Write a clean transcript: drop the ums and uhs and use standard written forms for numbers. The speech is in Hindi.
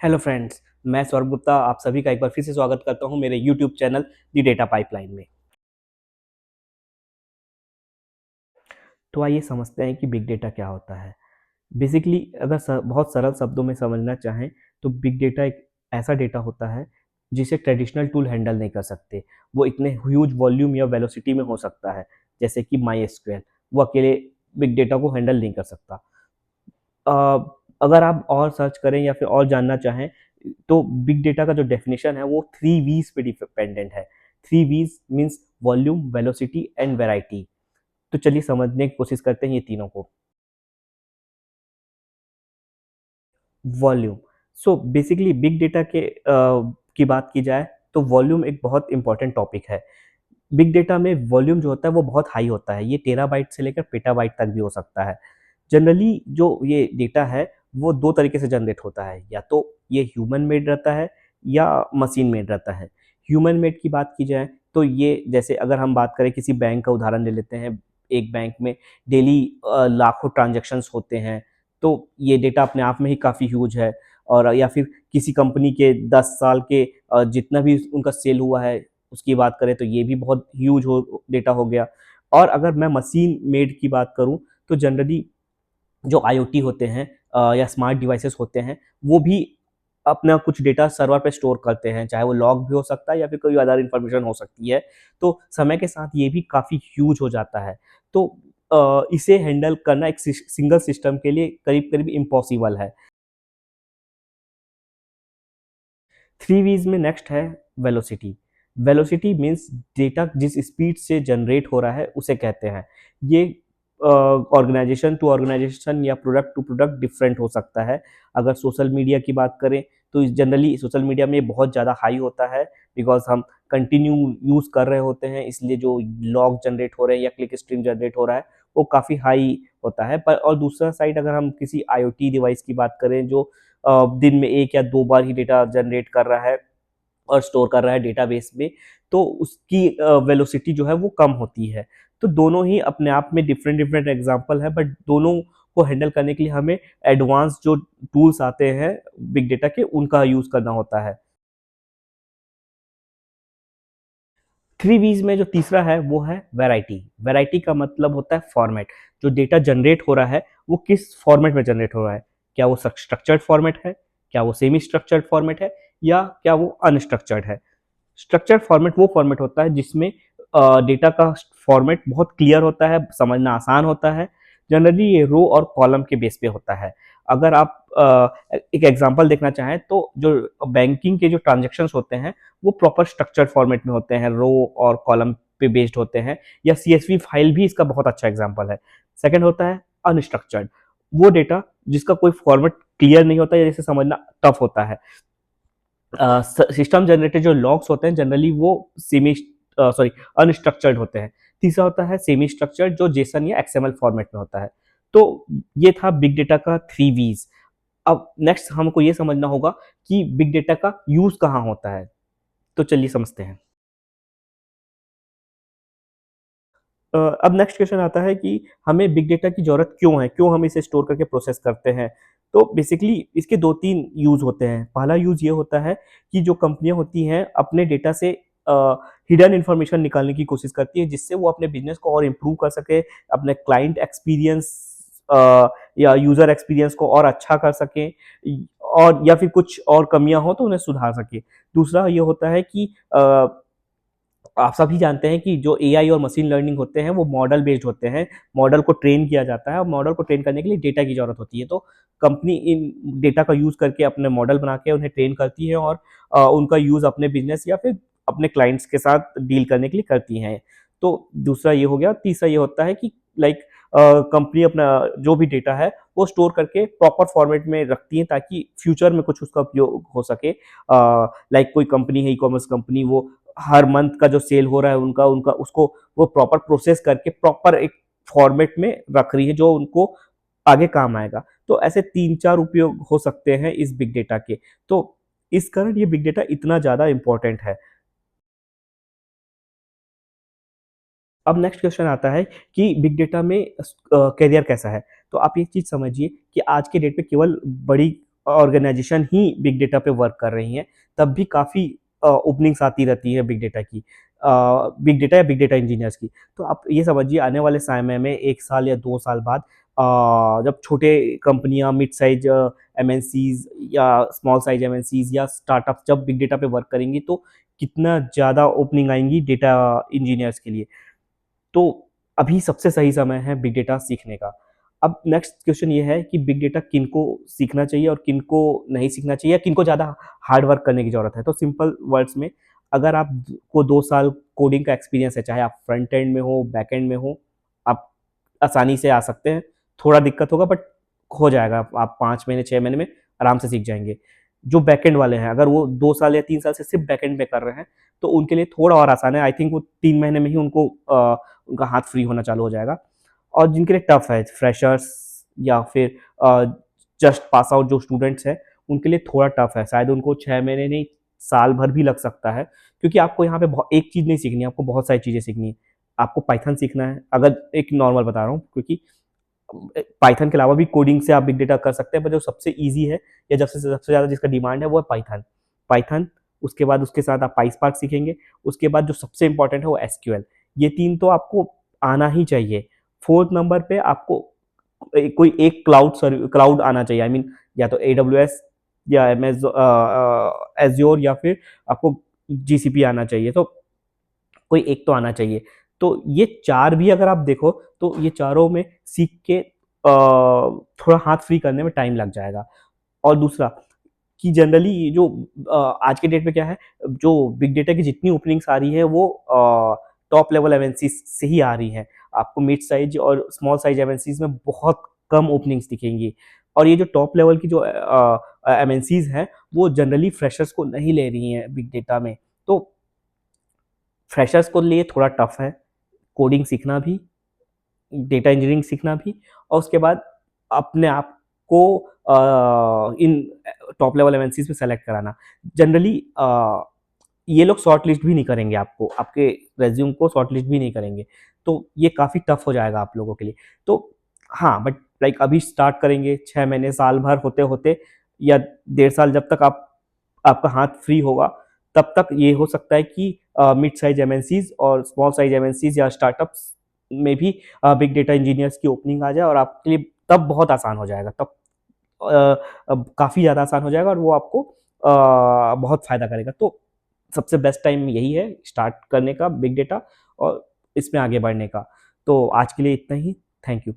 हेलो फ्रेंड्स, मैं सौरभ गुप्ता आप सभी का एक बार फिर से स्वागत करता हूं मेरे यूट्यूब चैनल दी डेटा पाइपलाइन में। तो आइए समझते हैं कि बिग डेटा क्या होता है। बेसिकली अगर बहुत सरल शब्दों में समझना चाहें तो बिग डेटा एक ऐसा डेटा होता है जिसे ट्रेडिशनल टूल हैंडल नहीं कर सकते। वो इतने ह्यूज वॉल्यूम या वेलोसिटी में हो सकता है, जैसे कि माई एसक्यूएल वो अकेले बिग डेटा को हैंडल नहीं कर सकता। अगर आप और सर्च करें या फिर और जानना चाहें तो बिग डेटा का जो डेफिनेशन है वो 3 V's पे डिपेंडेंट है। 3 V's means volume, velocity and variety. तो चलिए समझने की कोशिश करते हैं ये तीनों को। Volume, so basically big data की बात की जाए तो वॉल्यूम एक बहुत इंपॉर्टेंट टॉपिक है। बिग डेटा में वॉल्यूम जो होता है वो बहुत हाई होता है, ये टेराबाइट से लेकर पेटाबाइट तक भी हो सकता है। जनरली जो ये डेटा है वो दो तरीके से जनरेट होता है, या तो ये ह्यूमन मेड रहता है या मशीन मेड रहता है। ह्यूमन मेड की बात की जाए तो ये, जैसे अगर हम बात करें किसी बैंक का उदाहरण ले लेते हैं, एक बैंक में डेली लाखों ट्रांजैक्शंस होते हैं, तो ये डेटा अपने आप में ही काफ़ी ह्यूज है। और या फिर किसी कंपनी के 10 साल के जितना भी उनका सेल हुआ है उसकी बात करें तो ये भी बहुत ह्यूज हो डेटा हो गया। और अगर मैं मशीन मेड की बात करूं तो जनरली जो आईओटी होते हैं या स्मार्ट डिवाइसेस होते हैं वो भी अपना कुछ डेटा सर्वर पे स्टोर करते हैं, चाहे वो लॉग भी हो सकता है या फिर कोई अदर इन्फॉर्मेशन हो सकती है। तो समय के साथ ये भी काफ़ी ह्यूज हो जाता है। तो इसे हैंडल करना एक सिंगल सिस्टम के लिए करीब करीब इम्पॉसिबल है। 3 V's में नेक्स्ट है वेलोसिटी। वेलोसिटी मीन्स डेटा जिस स्पीड से जनरेट हो रहा है उसे कहते हैं। ये ऑर्गेनाइजेशन टू ऑर्गेनाइजेशन या प्रोडक्ट टू प्रोडक्ट डिफरेंट हो सकता है। अगर सोशल मीडिया की बात करें तो जनरली सोशल मीडिया में बहुत ज़्यादा हाई होता है, बिकॉज हम कंटिन्यू यूज़ कर रहे होते हैं, इसलिए जो लॉग जनरेट हो रहे हैं या क्लिक स्ट्रीम जनरेट हो रहा है वो काफ़ी हाई होता है। पर और दूसरा साइड अगर हम किसी आईओटी डिवाइस की बात करें जो दिन में एक या दो बार ही डेटा जनरेट कर रहा है और स्टोर कर रहा है डेटाबेस में, तो उसकी वेलोसिटी जो है वो कम होती है। तो दोनों ही अपने आप में डिफरेंट डिफरेंट एग्जांपल है, बट दोनों को हैंडल करने के लिए हमें एडवांस जो टूल्स आते हैं बिग डेटा के उनका यूज़ करना होता है। 3 V's में जो तीसरा है वो है वैरायटी। वैरायटी का मतलब होता है फॉर्मेट। जो डेटा जनरेट हो रहा है वो किस फॉर्मेट में जनरेट हो रहा है, क्या वो स्ट्रक्चर्ड फॉर्मेट है, क्या वो सेमी स्ट्रक्चर्ड फॉर्मेट है, या क्या वो अनस्ट्रक्चर्ड है। स्ट्रक्चर्ड फॉर्मेट वो फॉर्मेट होता है जिसमें डेटा का फॉर्मेट बहुत क्लियर होता है, समझना आसान होता है। जनरली ये रो और कॉलम के बेस पे होता है। अगर आप एक एग्जांपल देखना चाहें तो जो बैंकिंग के जो ट्रांजेक्शन्स होते हैं वो प्रॉपर स्ट्रक्चर्ड फॉर्मेट में होते हैं, रो और कॉलम पे बेस्ड होते हैं। या सीएसवी फाइल भी इसका बहुत अच्छा एग्जांपल है। सेकंड होता है अनस्ट्रक्चर्ड, वो डेटा जिसका कोई फॉर्मेट क्लियर नहीं होता या जिसे समझना टफ होता है। सिस्टम जनरेटेड जो लॉग्स होते हैं जनरली वो सेमी सॉरी अनस्ट्रक्चर्ड होते हैं। तीसरा होता है सेमी स्ट्रक्चर्ड जो जेसन या एक्सएमएल फॉर्मेट में होता है। तो ये था बिग डेटा का 3 V's। अब नेक्स्ट हमको ये समझना होगा कि बिग डेटा का यूज कहाँ होता है। तो चलिए समझते हैं। अब नेक्स्ट क्वेश्चन आता है कि हमें बिग डेटा की ज़रूरत क्यों है? क्यों हम इसे स्टोर करके प्रोसेस करते हैं? तो बेसिकली इसके 2-3 यूज़ होते हैं। पहला यूज़ ये होता है कि जो कंपनियाँ होती हैं अपने डेटा से हिडन इन्फॉर्मेशन निकालने की कोशिश करती है जिससे वो अपने बिज़नेस को और इम्प्रूव कर सके, अपने क्लाइंट एक्सपीरियंस या यूज़र एक्सपीरियंस को और अच्छा कर सकें, और या फिर कुछ और कमियाँ हो तो उन्हें सुधार सकें। दूसरा ये होता है कि आप सभी जानते हैं कि जो एआई और मशीन लर्निंग होते हैं वो मॉडल बेस्ड होते हैं। मॉडल को ट्रेन किया जाता है और मॉडल को ट्रेन करने के लिए डेटा की ज़रूरत होती है। तो कंपनी इन डेटा का यूज़ करके अपने मॉडल बना के उन्हें ट्रेन करती है और उनका यूज़ अपने बिज़नेस या फिर अपने क्लाइंट्स के साथ डील करने के लिए करती हैं। तो दूसरा ये हो गया। तीसरा ये होता है कि लाइक कंपनी अपना जो भी डेटा है वो स्टोर करके प्रॉपर फॉर्मेट में रखती है ताकि फ्यूचर में कुछ उसका उपयोग हो सके। लाइक कोई कंपनी है, ई-कॉमर्स कंपनी, वो हर मंथ का जो सेल हो रहा है उनका उनका उसको वो प्रॉपर प्रोसेस करके प्रॉपर एक फॉर्मेट में रख रही है जो उनको आगे काम आएगा। तो ऐसे 3-4 उपयोग हो सकते हैं इस बिग डेटा के। तो इस कारण ये बिग डेटा इतना ज़्यादा इम्पोर्टेंट है। अब नेक्स्ट क्वेश्चन आता है कि बिग डेटा में करियर कैसा है? तो आप एक चीज़ समझिए कि आज के डेट पे केवल बड़ी ऑर्गेनाइजेशन ही बिग डेटा पे वर्क कर रही हैं, तब भी काफ़ी ओपनिंग्स आती रहती है बिग डेटा की, बिग डेटा या बिग डेटा इंजीनियर्स की। तो आप ये समझिए आने वाले समय में 1 साल या 2 साल बाद जब छोटे कंपनियाँ, मिड साइज़ एमएनसीज़ या स्मॉल साइज़ एमएनसीज़ या स्टार्टअप्स जब बिग डेटा पे वर्क करेंगी, तो कितना ज़्यादा ओपनिंग आएँगी डेटा इंजीनियर्स के लिए। तो अभी सबसे सही समय है बिग डेटा सीखने का। अब नेक्स्ट क्वेश्चन ये है कि बिग डेटा किनको सीखना चाहिए और किनको नहीं सीखना चाहिए, या किनको ज़्यादा हार्ड वर्क करने की ज़रूरत है। तो सिंपल वर्ड्स में, अगर आप को 2 साल कोडिंग का एक्सपीरियंस है, चाहे आप फ्रंट एंड में हो, बैक एंड में हो, आप आसानी से आ सकते हैं। थोड़ा दिक्कत होगा बट हो जाएगा, आप 5 महीने, 6 महीने में आराम से सीख जाएँगे। जो बैकएंड वाले हैं, अगर वो 2 साल या 3 साल से सिर्फ़ बैकएंड में कर रहे हैं, तो उनके लिए थोड़ा और आसान है। आई थिंक वो 3 महीने में ही उनका हाथ फ्री होना चालू हो जाएगा। और जिनके लिए टफ़ है, फ्रेशर्स या फिर जस्ट पास आउट जो स्टूडेंट्स हैं, उनके लिए थोड़ा टफ़ है। शायद उनको 6 महीने नहीं, साल भर भी लग सकता है, क्योंकि आपको यहाँ पे एक चीज़ नहीं सीखनी है, आपको बहुत सारी चीज़ें सीखनी है। आपको पाइथन सीखना है, अगर एक नॉर्मल बता रहा हूँ, क्योंकि पाइथन के अलावा भी कोडिंग से आप बिग डेटा कर सकते हैं, पर जो सबसे ईज़ी है या जब से सबसे ज़्यादा जिसका डिमांड है वो है पाइथन। पाइथन, उसके बाद उसके साथ आप पाइस्पार्क सीखेंगे, उसके बाद जो सबसे इम्पोर्टेंट है वो एसक्यूएल। ये 3 तो आपको आना ही चाहिए। 4th नंबर पे आपको कोई एक क्लाउड आना चाहिए, आई मीन या तो एडब्ल्यूएस या एज़्योर या फिर आपको जीसीपी आना चाहिए। तो कोई एक तो आना चाहिए। तो ये 4 भी अगर आप देखो, तो ये चारों में सीख के थोड़ा हाथ फ्री करने में टाइम लग जाएगा। और दूसरा कि जनरली ये जो आज के डेट में क्या है, जो बिग डेटा की जितनी ओपनिंग्स आ रही है वो टॉप लेवल एमएनसीज़ से ही आ रही हैं। आपको मिड साइज़ और स्मॉल साइज़ एमएनसीज़ में बहुत कम ओपनिंग्स दिखेंगी। और ये जो टॉप लेवल की जो एमएनसीज़ हैं, वो जनरली फ्रेशर्स को नहीं ले रही हैं बिग डेटा में। तो फ्रेशर्स को लिए थोड़ा टफ है, कोडिंग सीखना भी, डेटा इंजीनियरिंग सीखना भी, और उसके बाद अपने आप को इन टॉप लेवल एमएनसीज़ में सेलेक्ट कराना। जनरली ये लोग शॉर्ट लिस्ट भी नहीं करेंगे आपको, आपके रिज़्यूम को शॉर्ट लिस्ट भी नहीं करेंगे। तो ये काफ़ी टफ हो जाएगा आप लोगों के लिए। तो हाँ, बट लाइक अभी स्टार्ट करेंगे, 6 महीने, साल भर होते-होते या डेढ़ साल, जब तक आपका हाथ फ्री होगा, तब तक ये हो सकता है कि मिड साइज़ एमएनसीज़ और स्मॉल साइज़ एमएनसीज़ या स्टार्टअप्स में भी बिग डेटा इंजीनियर्स की ओपनिंग आ जाए, और आपके लिए तब बहुत आसान हो जाएगा। तब काफ़ी ज़्यादा आसान हो जाएगा और वो आपको बहुत फ़ायदा करेगा। तो सबसे बेस्ट टाइम यही है स्टार्ट करने का बिग डेटा और इसमें आगे बढ़ने का। तो आज के लिए इतना ही। Thank you.